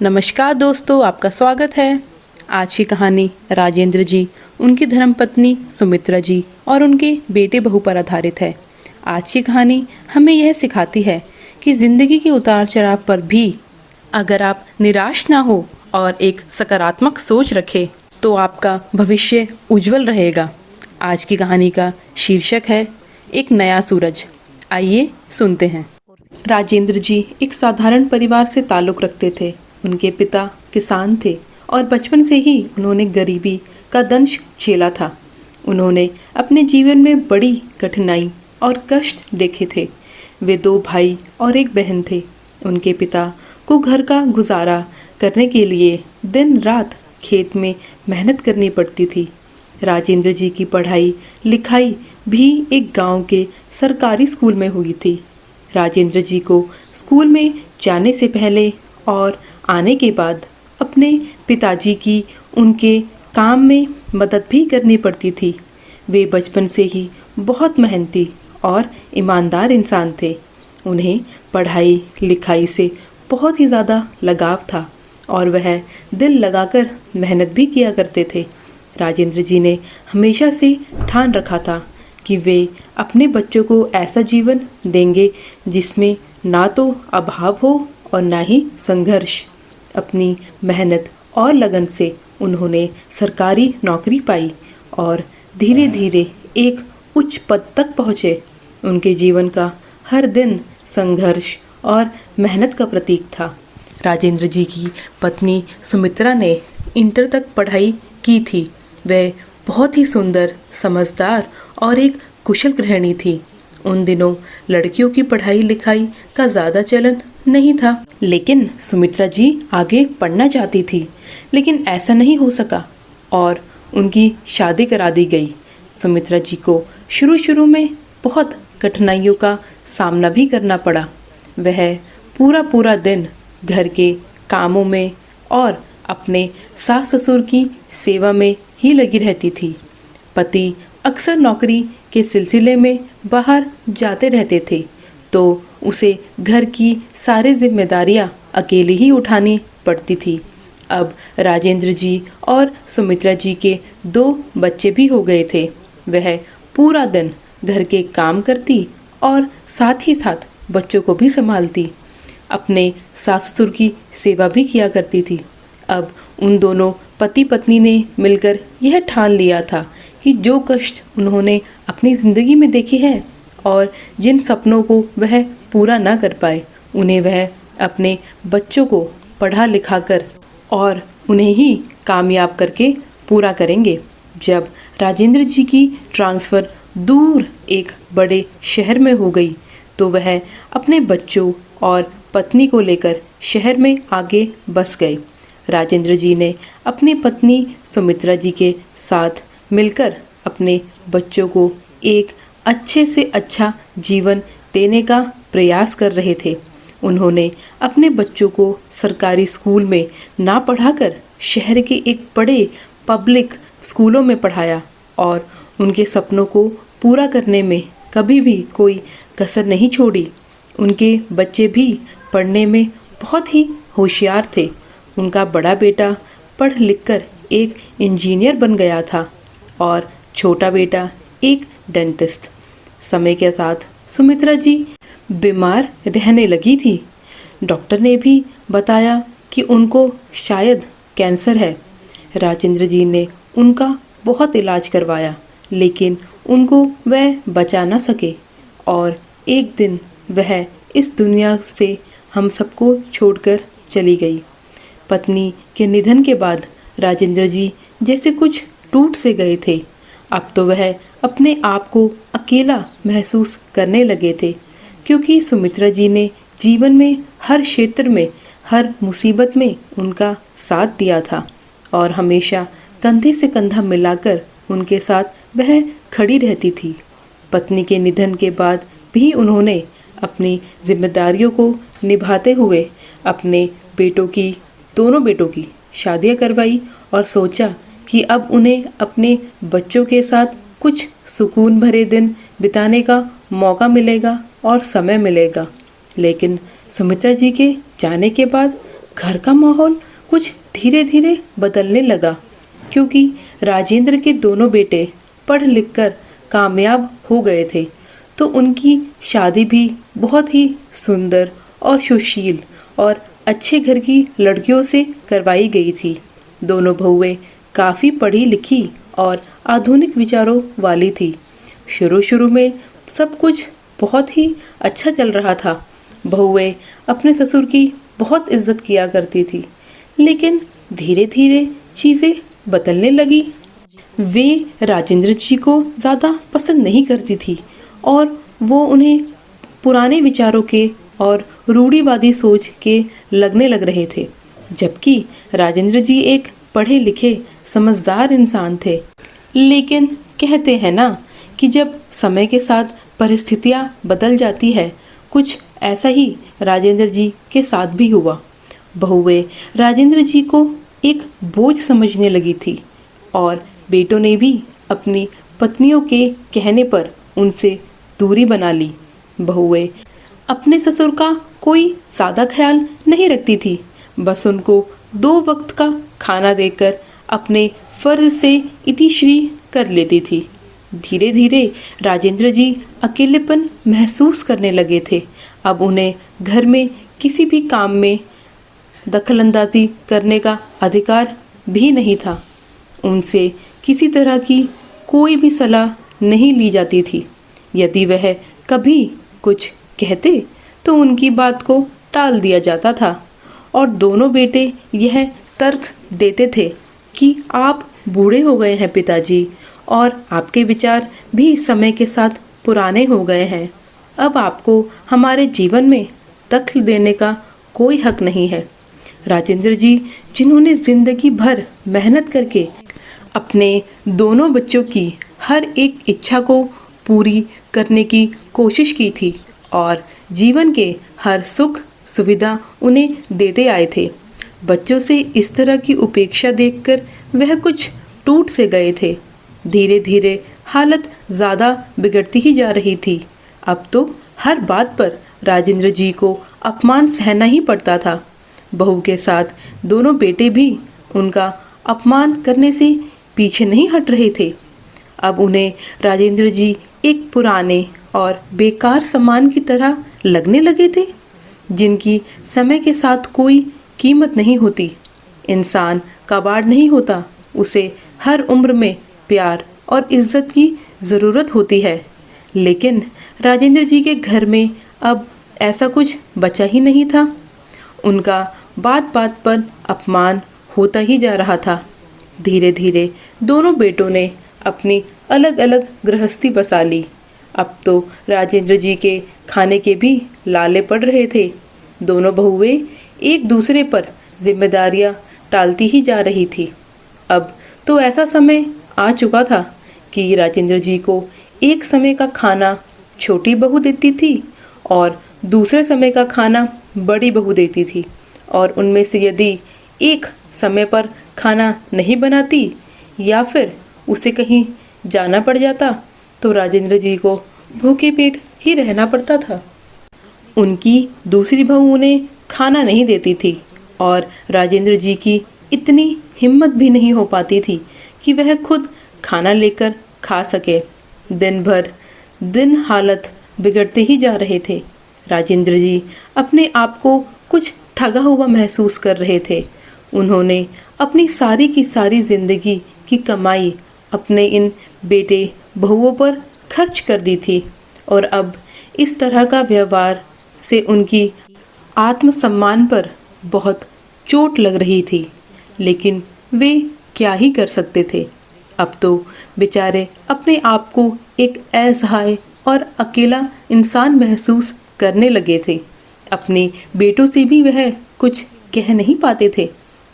नमस्कार दोस्तों, आपका स्वागत है। आज की कहानी राजेंद्र जी, उनकी धर्मपत्नी सुमित्रा जी और उनके बेटे बहू पर आधारित है। आज की कहानी हमें यह सिखाती है कि ज़िंदगी के उतार चढ़ाव पर भी अगर आप निराश ना हो और एक सकारात्मक सोच रखें तो आपका भविष्य उज्जवल रहेगा। आज की कहानी का शीर्षक है एक नया सूरज। आइए सुनते हैं। राजेंद्र जी एक साधारण परिवार से ताल्लुक़ रखते थे। उनके पिता किसान थे और बचपन से ही उन्होंने गरीबी का दंश झेला था। उन्होंने अपने जीवन में बड़ी कठिनाई और कष्ट देखे थे। वे 2 भाई और एक बहन थे। उनके पिता को घर का गुजारा करने के लिए दिन रात खेत में मेहनत करनी पड़ती थी। राजेंद्र जी की पढ़ाई लिखाई भी एक गांव के सरकारी स्कूल में हुई थी। राजेंद्र जी को स्कूल में जाने से पहले और आने के बाद अपने पिताजी की उनके काम में मदद भी करनी पड़ती थी। वे बचपन से ही बहुत मेहनती और ईमानदार इंसान थे। उन्हें पढ़ाई लिखाई से बहुत ही ज़्यादा लगाव था और वह दिल लगाकर मेहनत भी किया करते थे। राजेंद्र जी ने हमेशा से ठान रखा था कि वे अपने बच्चों को ऐसा जीवन देंगे जिसमें ना तो अभाव हो और ना ही संघर्ष। अपनी मेहनत और लगन से उन्होंने सरकारी नौकरी पाई और धीरे धीरे एक उच्च पद तक पहुँचे। उनके जीवन का हर दिन संघर्ष और मेहनत का प्रतीक था। राजेंद्र जी की पत्नी सुमित्रा ने इंटर तक पढ़ाई की थी। वह बहुत ही सुंदर, समझदार और एक कुशल गृहिणी थी। उन दिनों लड़कियों की पढ़ाई लिखाई का ज़्यादा चलन नहीं था, लेकिन सुमित्रा जी आगे पढ़ना चाहती थी, लेकिन ऐसा नहीं हो सका और उनकी शादी करा दी गई। सुमित्रा जी को शुरू में बहुत कठिनाइयों का सामना भी करना पड़ा। वह पूरा दिन घर के कामों में और अपने सास ससुर की सेवा में ही लगी रहती थी। पति अक्सर नौकरी के सिलसिले में बाहर जाते रहते थे, तो उसे घर की सारी जिम्मेदारियां अकेले ही उठानी पड़ती थी। अब राजेंद्र जी और सुमित्रा जी के 2 बच्चे भी हो गए थे। वह पूरा दिन घर के काम करती और साथ ही साथ बच्चों को भी संभालती। अपने सास ससुर की सेवा भी किया करती थी। अब उन दोनों पति पत्नी ने मिलकर यह ठान लिया था कि जो कष्ट उन्होंने अपनी ज़िंदगी में देखे हैं और जिन सपनों को वह पूरा ना कर पाए, उन्हें वह अपने बच्चों को पढ़ा लिखा कर और उन्हें ही कामयाब करके पूरा करेंगे। जब राजेंद्र जी की ट्रांसफ़र दूर एक बड़े शहर में हो गई, तो वह अपने बच्चों और पत्नी को लेकर शहर में आगे बस गए। राजेंद्र जी ने अपनी पत्नी सुमित्रा जी के साथ मिलकर अपने बच्चों को एक अच्छे से अच्छा जीवन देने का प्रयास कर रहे थे। उन्होंने अपने बच्चों को सरकारी स्कूल में ना पढ़ाकर शहर के एक बड़े पब्लिक स्कूलों में पढ़ाया और उनके सपनों को पूरा करने में कभी भी कोई कसर नहीं छोड़ी। उनके बच्चे भी पढ़ने में बहुत ही होशियार थे। उनका बड़ा बेटा पढ़ लिखकर एक इंजीनियर बन गया था और छोटा बेटा एक डेंटिस्ट। समय के साथ सुमित्रा जी बीमार रहने लगी थी। डॉक्टर ने भी बताया कि उनको शायद कैंसर है। राजेंद्र जी ने उनका बहुत इलाज करवाया, लेकिन उनको वह बचा ना सके और एक दिन वह इस दुनिया से हम सबको छोड़कर चली गई। पत्नी के निधन के बाद राजेंद्र जी जैसे कुछ टूट से गए थे। अब तो वह अपने आप को अकेला महसूस करने लगे थे, क्योंकि सुमित्रा जी ने जीवन में हर क्षेत्र में, हर मुसीबत में उनका साथ दिया था और हमेशा कंधे से कंधा मिलाकर उनके साथ वह खड़ी रहती थी। पत्नी के निधन के बाद भी उन्होंने अपनी जिम्मेदारियों को निभाते हुए अपने दोनों बेटों की शादियां करवाई और सोचा कि अब उन्हें अपने बच्चों के साथ कुछ सुकून भरे दिन बिताने का मौका मिलेगा और समय मिलेगा। लेकिन सुमित्रा जी के जाने के बाद घर का माहौल कुछ धीरे धीरे बदलने लगा, क्योंकि राजेंद्र के दोनों बेटे पढ़ लिख कर कामयाब हो गए थे। तो उनकी शादी भी बहुत ही सुंदर और सुशील और अच्छे घर की लड़कियों से करवाई गई थी। दोनों बहुएं काफ़ी पढ़ी लिखी और आधुनिक विचारों वाली थी। शुरू शुरू में सब कुछ बहुत ही अच्छा चल रहा था। बहुएं अपने ससुर की बहुत इज्जत किया करती थी, लेकिन धीरे धीरे चीज़ें बदलने लगी। वे राजेंद्र जी को ज़्यादा पसंद नहीं करती थी और वो उन्हें पुराने विचारों के और रूढ़िवादी सोच के लगने लग रहे थे, जबकि राजेंद्र जी एक पढ़े लिखे समझदार इंसान थे। लेकिन कहते हैं ना कि जब समय के साथ परिस्थितियाँ बदल जाती है, कुछ ऐसा ही राजेंद्र जी के साथ भी हुआ। बहुएं राजेंद्र जी को एक बोझ समझने लगी थी और बेटों ने भी अपनी पत्नियों के कहने पर उनसे दूरी बना ली। बहुएं अपने ससुर का कोई सादा ख्याल नहीं रखती थी, बस उनको 2 वक्त का खाना देकर अपने फर्ज से इतिश्री कर लेती थी। धीरे धीरे राजेंद्र जी अकेलेपन महसूस करने लगे थे। अब उन्हें घर में किसी भी काम में दखलंदाजी करने का अधिकार भी नहीं था। उनसे किसी तरह की कोई भी सलाह नहीं ली जाती थी। यदि वह कभी कुछ कहते तो उनकी बात को टाल दिया जाता था और दोनों बेटे यह तर्क देते थे कि आप बूढ़े हो गए हैं पिताजी, और आपके विचार भी समय के साथ पुराने हो गए हैं। अब आपको हमारे जीवन में दखल देने का कोई हक नहीं है। राजेंद्र जी, जिन्होंने जिंदगी भर मेहनत करके अपने दोनों बच्चों की हर एक इच्छा को पूरी करने की कोशिश की थी और जीवन के हर सुख सुविधा उन्हें देते आए थे, बच्चों से इस तरह की उपेक्षा देखकर वह कुछ टूट से गए थे। धीरे धीरे हालत ज़्यादा बिगड़ती ही जा रही थी। अब तो हर बात पर राजेंद्र जी को अपमान सहना ही पड़ता था। बहू के साथ दोनों बेटे भी उनका अपमान करने से पीछे नहीं हट रहे थे। अब उन्हें राजेंद्र जी एक पुराने और बेकार सामान की तरह लगने लगे थे, जिनकी समय के साथ कोई कीमत नहीं होती। इंसान कबाड़ नहीं होता, उसे हर उम्र में प्यार और इज्जत की ज़रूरत होती है। लेकिन राजेंद्र जी के घर में अब ऐसा कुछ बचा ही नहीं था। उनका बात बात पर अपमान होता ही जा रहा था। धीरे धीरे दोनों बेटों ने अपनी अलग अलग गृहस्थी बसा ली। अब तो राजेंद्र जी के खाने के भी लाले पड़ रहे थे। दोनों बहुएं एक दूसरे पर जिम्मेदारियां टालती ही जा रही थी। अब तो ऐसा समय आ चुका था कि राजेंद्र जी को एक समय का खाना छोटी बहू देती थी और दूसरे समय का खाना बड़ी बहू देती थी, और उनमें से यदि एक समय पर खाना नहीं बनाती या फिर उसे कहीं जाना पड़ जाता तो राजेंद्र जी को भूखे पेट ही रहना पड़ता था। उनकी दूसरी बहू उन्हें खाना नहीं देती थी और राजेंद्र जी की इतनी हिम्मत भी नहीं हो पाती थी कि वह खुद खाना लेकर खा सके। दिन भर दिन हालत बिगड़ते ही जा रहे थे। राजेंद्र जी अपने आप को कुछ ठगा हुआ महसूस कर रहे थे। उन्होंने अपनी सारी की सारी ज़िंदगी की कमाई अपने इन बेटे बहुओं पर खर्च कर दी थी और अब इस तरह का व्यवहार से उनकी आत्मसम्मान पर बहुत चोट लग रही थी। लेकिन वे क्या ही कर सकते थे। अब तो बेचारे अपने आप को एक असहाय और अकेला इंसान महसूस करने लगे थे। अपने बेटों से भी वह कुछ कह नहीं पाते थे,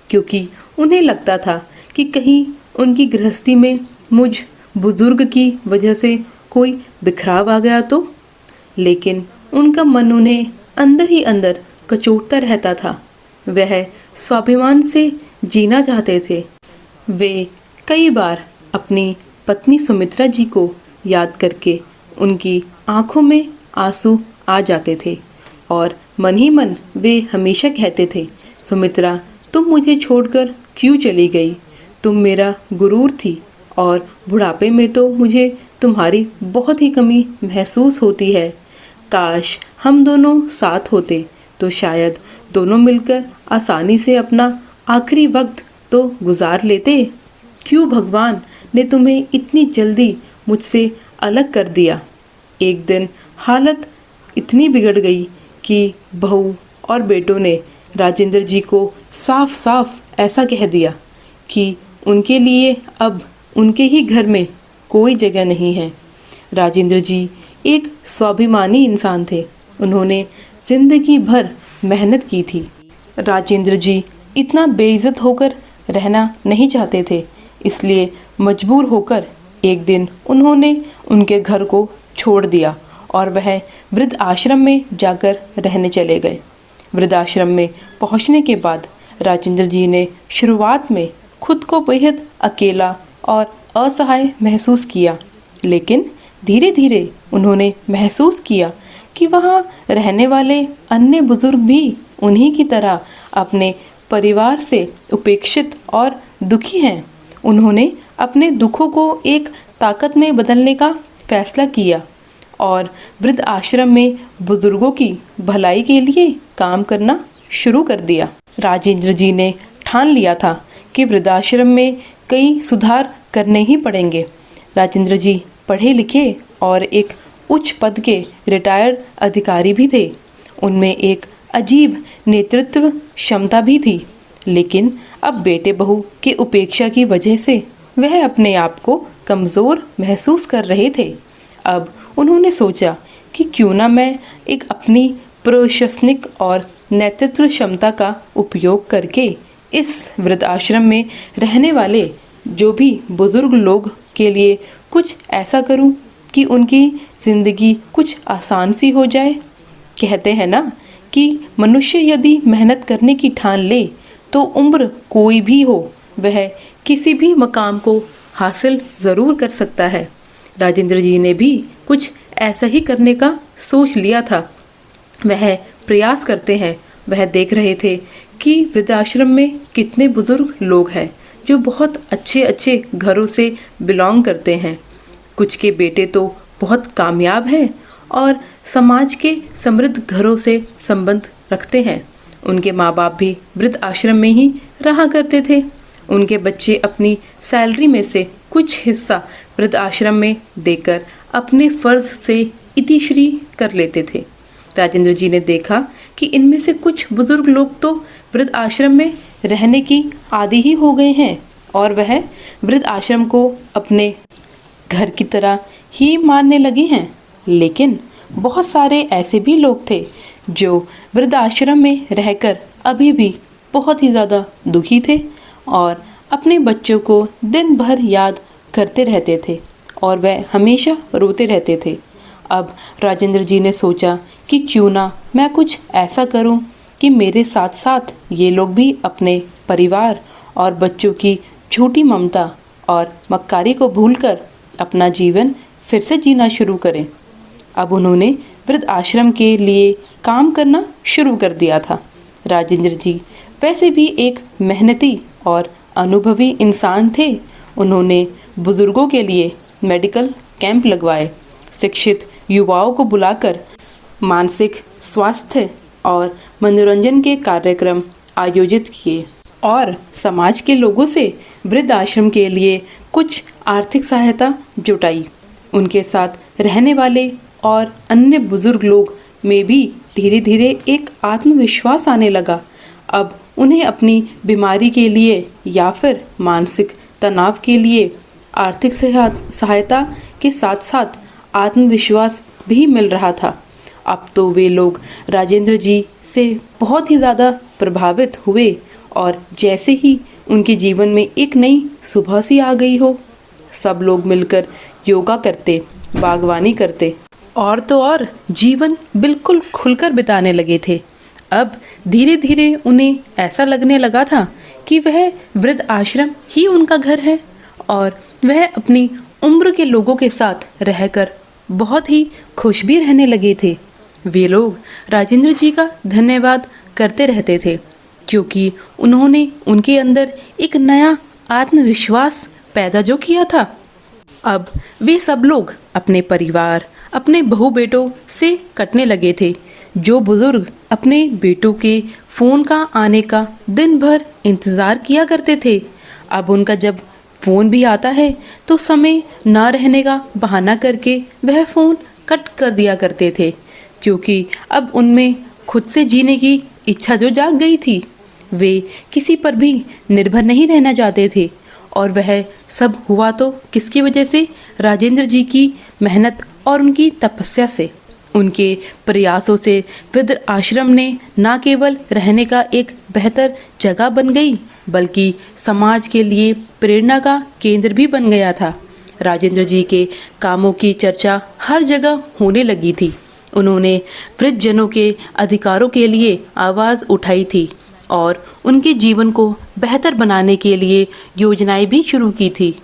क्योंकि उन्हें लगता था कि कहीं उनकी गृहस्थी में मुझ बुजुर्ग की वजह से कोई बिखराव आ गया तो। लेकिन उनका मन उन्हें अंदर ही अंदर कचोटता रहता था। वह स्वाभिमान से जीना चाहते थे। वे कई बार अपनी पत्नी सुमित्रा जी को याद करके उनकी आंखों में आंसू आ जाते थे और मन ही मन वे हमेशा कहते थे, सुमित्रा, तुम मुझे छोड़कर क्यों चली गई? तुम मेरा गुरूर थी और बुढ़ापे में तो मुझे तुम्हारी बहुत ही कमी महसूस होती है। काश हम दोनों साथ होते तो शायद दोनों मिलकर आसानी से अपना आखिरी वक्त तो गुजार लेते। क्यों भगवान ने तुम्हें इतनी जल्दी मुझसे अलग कर दिया? एक दिन हालत इतनी बिगड़ गई कि बहू और बेटों ने राजेंद्र जी को साफ साफ ऐसा कह दिया कि उनके लिए अब उनके ही घर में कोई जगह नहीं है। राजेंद्र जी एक स्वाभिमानी इंसान थे। उन्होंने जिंदगी भर मेहनत की थी। राजेंद्र जी इतना बेइज्जत होकर रहना नहीं चाहते थे, इसलिए मजबूर होकर एक दिन उन्होंने उनके घर को छोड़ दिया और वह वृद्ध आश्रम में जाकर रहने चले गए। वृद्धाश्रम में पहुंचने के बाद राजेंद्र जी ने शुरुआत में खुद को बेहद अकेला और असहाय महसूस किया, लेकिन धीरे धीरे उन्होंने महसूस किया कि वहाँ रहने वाले अन्य बुजुर्ग भी उन्हीं की तरह अपने परिवार से उपेक्षित और दुखी हैं। उन्होंने अपने दुखों को एक ताकत में बदलने का फैसला किया और वृद्ध आश्रम में बुजुर्गों की भलाई के लिए काम करना शुरू कर दिया। राजेंद्र जी ने ठान लिया था कि वृद्धाश्रम में कई सुधार करने ही पड़ेंगे। राजेंद्र जी पढ़े लिखे और एक उच्च पद के रिटायर्ड अधिकारी भी थे। उनमें एक अजीब नेतृत्व क्षमता भी थी, लेकिन अब बेटे बहू की उपेक्षा की वजह से वह अपने आप को कमज़ोर महसूस कर रहे थे। अब उन्होंने सोचा कि क्यों ना मैं एक अपनी प्रशासनिक और नेतृत्व क्षमता का उपयोग करके इस वृद्ध आश्रम में रहने वाले जो भी बुजुर्ग लोग के लिए कुछ ऐसा करूं कि उनकी ज़िंदगी कुछ आसान सी हो जाए। कहते हैं ना कि मनुष्य यदि मेहनत करने की ठान ले तो उम्र कोई भी हो वह किसी भी मकाम को हासिल ज़रूर कर सकता है। राजेंद्र जी ने भी कुछ ऐसा ही करने का सोच लिया था। वह प्रयास करते हैं। वह देख रहे थे कि वृद्धाश्रम में कितने बुजुर्ग लोग हैं जो बहुत अच्छे अच्छे घरों से बिलोंग करते हैं। कुछ के बेटे तो बहुत कामयाब हैं और समाज के समृद्ध घरों से संबंध रखते हैं। उनके माँ बाप भी वृद्ध आश्रम में ही रहा करते थे। उनके बच्चे अपनी सैलरी में से कुछ हिस्सा वृद्ध आश्रम में देकर अपने फर्ज से इतिश्री कर लेते थे। राजेंद्र जी ने देखा कि इनमें से कुछ बुजुर्ग लोग तो वृद्ध आश्रम में रहने की आदी ही हो गए हैं और वह वृद्ध आश्रम को अपने घर की तरह ही मानने लगे हैं। लेकिन बहुत सारे ऐसे भी लोग थे जो वृद्ध आश्रम में रहकर अभी भी बहुत ही ज़्यादा दुखी थे और अपने बच्चों को दिन भर याद करते रहते थे और वह हमेशा रोते रहते थे। अब राजेंद्र जी ने सोचा कि क्यों ना मैं कुछ ऐसा करूं कि मेरे साथ साथ ये लोग भी अपने परिवार और बच्चों की झूठी ममता और मक्कारी को भूलकर अपना जीवन फिर से जीना शुरू करें। अब उन्होंने वृद्ध आश्रम के लिए काम करना शुरू कर दिया था। राजेंद्र जी वैसे भी एक मेहनती और अनुभवी इंसान थे। उन्होंने बुजुर्गों के लिए मेडिकल कैंप लगवाए, शिक्षित युवाओं को बुलाकर मानसिक स्वास्थ्य और मनोरंजन के कार्यक्रम आयोजित किए और समाज के लोगों से वृद्ध आश्रम के लिए कुछ आर्थिक सहायता जुटाई। उनके साथ रहने वाले और अन्य बुजुर्ग लोग में भी धीरे धीरे एक आत्मविश्वास आने लगा। अब उन्हें अपनी बीमारी के लिए या फिर मानसिक तनाव के लिए आर्थिक सहायता के साथ साथ आत्मविश्वास भी मिल रहा था। अब तो वे लोग राजेंद्र जी से बहुत ही ज़्यादा प्रभावित हुए और जैसे ही उनके जीवन में एक नई सुबह सी आ गई हो, सब लोग मिलकर योगा करते, बागवानी करते और तो और जीवन बिल्कुल खुलकर बिताने लगे थे। अब धीरे धीरे उन्हें ऐसा लगने लगा था कि वह वृद्ध आश्रम ही उनका घर है और वह अपनी उम्र के लोगों के साथ रहकर बहुत ही खुश भी रहने लगे थे। वे लोग राजेंद्र जी का धन्यवाद करते रहते थे। क्योंकि उन्होंने उनके अंदर एक नया आत्मविश्वास पैदा जो किया था। अब वे सब लोग अपने परिवार, अपने बहू बेटों से कटने लगे थे। जो बुजुर्ग अपने बेटों के फ़ोन का आने का दिन भर इंतज़ार किया करते थे, अब उनका जब फ़ोन भी आता है तो समय ना रहने का बहाना करके वह फ़ोन कट कर दिया करते थे, क्योंकि अब उनमें खुद से जीने की इच्छा जो जाग गई थी। वे किसी पर भी निर्भर नहीं रहना चाहते थे। और वह सब हुआ तो किसकी वजह से? राजेंद्र जी की मेहनत और उनकी तपस्या से। उनके प्रयासों से वृद्ध आश्रम ने न केवल रहने का एक बेहतर जगह बन गई, बल्कि समाज के लिए प्रेरणा का केंद्र भी बन गया था। राजेंद्र जी के कामों की चर्चा हर जगह होने लगी थी। उन्होंने वृद्धजनों के अधिकारों के लिए आवाज़ उठाई थी और उनके जीवन को बेहतर बनाने के लिए योजनाएं भी शुरू की थी।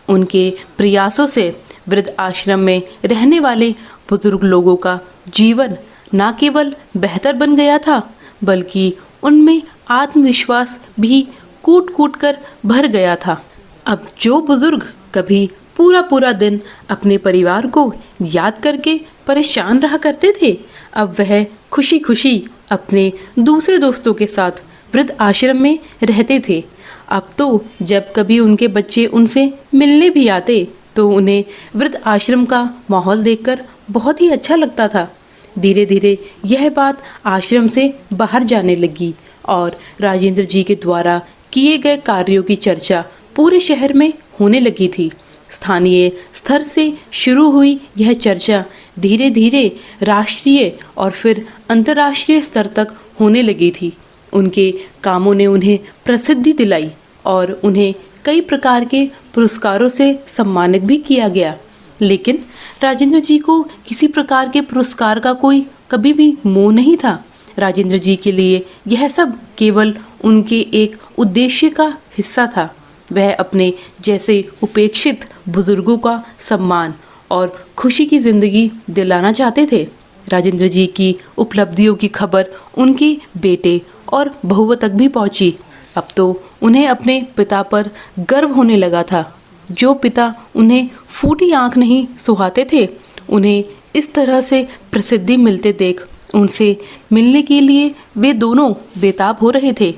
उनके प्रयासों से वृद्ध आश्रम में रहने वाले बुजुर्ग लोगों का जीवन न केवल बेहतर बन गया था, बल्कि उनमें आत्मविश्वास भी कूट कूट कर भर गया था। अब जो बुजुर्ग कभी पूरा पूरा दिन अपने परिवार को याद करके परेशान रहा करते थे, अब वह खुशी खुशी अपने दूसरे दोस्तों के साथ वृद्ध आश्रम में रहते थे। अब तो जब कभी उनके बच्चे उनसे मिलने भी आते तो उन्हें वृद्ध आश्रम का माहौल देखकर बहुत ही अच्छा लगता था। धीरे धीरे यह बात आश्रम से बाहर जाने लगी और राजेंद्र जी के द्वारा किए गए कार्यों की चर्चा पूरे शहर में होने लगी थी। स्थानीय स्तर से शुरू हुई यह चर्चा धीरे धीरे राष्ट्रीय और फिर अंतर्राष्ट्रीय स्तर तक होने लगी थी। उनके कामों ने उन्हें प्रसिद्धि दिलाई और उन्हें कई प्रकार के पुरस्कारों से सम्मानित भी किया गया। लेकिन राजेंद्र जी को किसी प्रकार के पुरस्कार का कोई कभी भी मोह नहीं था। राजेंद्र जी के लिए यह सब केवल उनके एक उद्देश्य का हिस्सा था। वह अपने जैसे उपेक्षित बुजुर्गों का सम्मान और खुशी की जिंदगी दिलाना चाहते थे। राजेंद्र जी की उपलब्धियों की खबर उनके बेटे और बहुओं तक भी पहुंची। अब तो उन्हें अपने पिता पर गर्व होने लगा था। जो पिता उन्हें फूटी आंख नहीं सुहाते थे, उन्हें इस तरह से प्रसिद्धि मिलते देख उनसे मिलने के लिए वे दोनों बेताब हो रहे थे।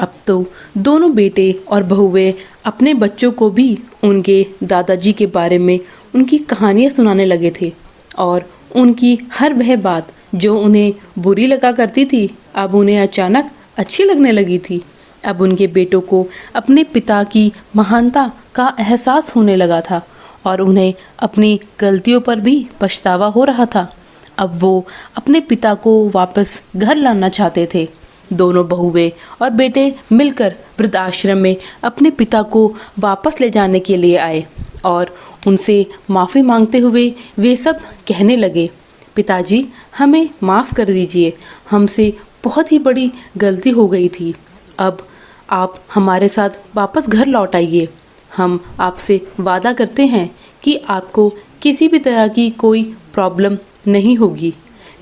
अब तो दोनों बेटे और बहुएं अपने बच्चों को भी उनके दादाजी के बारे में उनकी कहानियां सुनाने लगे थे और उनकी हर वह बात जो उन्हें बुरी लगा करती थी, अब उन्हें अचानक अच्छी लगने लगी थी। अब उनके बेटों को अपने पिता की महानता का एहसास होने लगा था और उन्हें अपनी गलतियों पर भी पछतावा हो रहा था। अब वो अपने पिता को वापस घर लाना चाहते थे। दोनों बहुएं और बेटे मिलकर वृद्ध आश्रम में अपने पिता को वापस ले जाने के लिए आए और उनसे माफ़ी मांगते हुए वे सब कहने लगे, पिताजी हमें माफ़ कर दीजिए, हमसे बहुत ही बड़ी गलती हो गई थी। अब आप हमारे साथ वापस घर लौट आइए। हम आपसे वादा करते हैं कि आपको किसी भी तरह की कोई प्रॉब्लम नहीं होगी।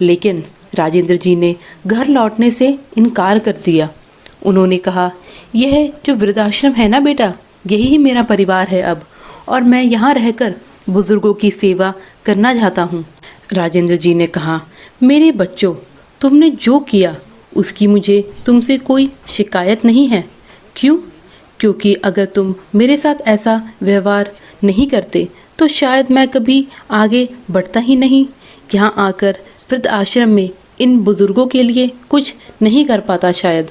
लेकिन राजेंद्र जी ने घर लौटने से इनकार कर दिया। उन्होंने कहा, यह जो वृद्धाश्रम है ना बेटा, यही मेरा परिवार है अब, और मैं यहाँ रहकर बुजुर्गों की सेवा करना चाहता हूँ। राजेंद्र जी ने कहा, मेरे बच्चों, तुमने जो किया उसकी मुझे तुमसे कोई शिकायत नहीं है। क्यों? क्योंकि अगर तुम मेरे साथ ऐसा व्यवहार नहीं करते तो शायद मैं कभी आगे बढ़ता ही नहीं। यहाँ आकर वृद्ध आश्रम में इन बुजुर्गों के लिए कुछ नहीं कर पाता शायद।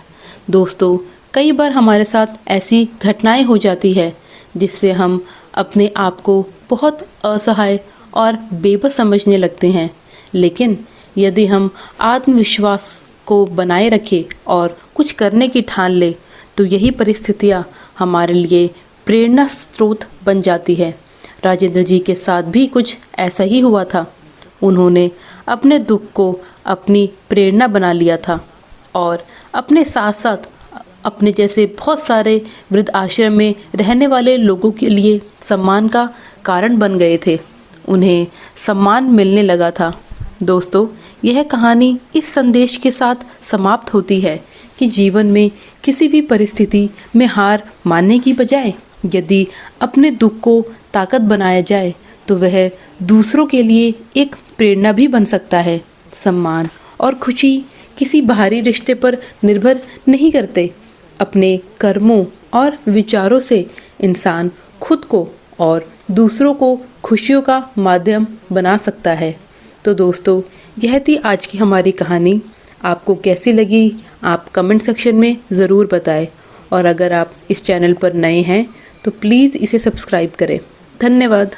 दोस्तों, कई बार हमारे साथ ऐसी घटनाएं हो जाती है जिससे हम अपने आप को बहुत असहाय और बेबस समझने लगते हैं। लेकिन यदि हम आत्मविश्वास को बनाए रखें और कुछ करने की ठान ले तो यही परिस्थितियाँ हमारे लिए प्रेरणा स्रोत बन जाती है। राजेंद्र जी के साथ भी कुछ ऐसा ही हुआ था। उन्होंने अपने दुख को अपनी प्रेरणा बना लिया था और अपने साथ साथ अपने जैसे बहुत सारे वृद्ध आश्रम में रहने वाले लोगों के लिए सम्मान का कारण बन गए थे। उन्हें सम्मान मिलने लगा था। दोस्तों, यह कहानी इस संदेश के साथ समाप्त होती है कि जीवन में किसी भी परिस्थिति में हार मानने की बजाय यदि अपने दुख को ताकत बनाया जाए तो वह दूसरों के लिए एक प्रेरणा भी बन सकता है। सम्मान और खुशी किसी बाहरी रिश्ते पर निर्भर नहीं करते। अपने कर्मों और विचारों से इंसान खुद को और दूसरों को खुशियों का माध्यम बना सकता है। तो दोस्तों, यह थी आज की हमारी कहानी। आपको कैसी लगी आप कमेंट सेक्शन में ज़रूर बताएं, और अगर आप इस चैनल पर नए हैं तो प्लीज़ इसे सब्सक्राइब करें। धन्यवाद।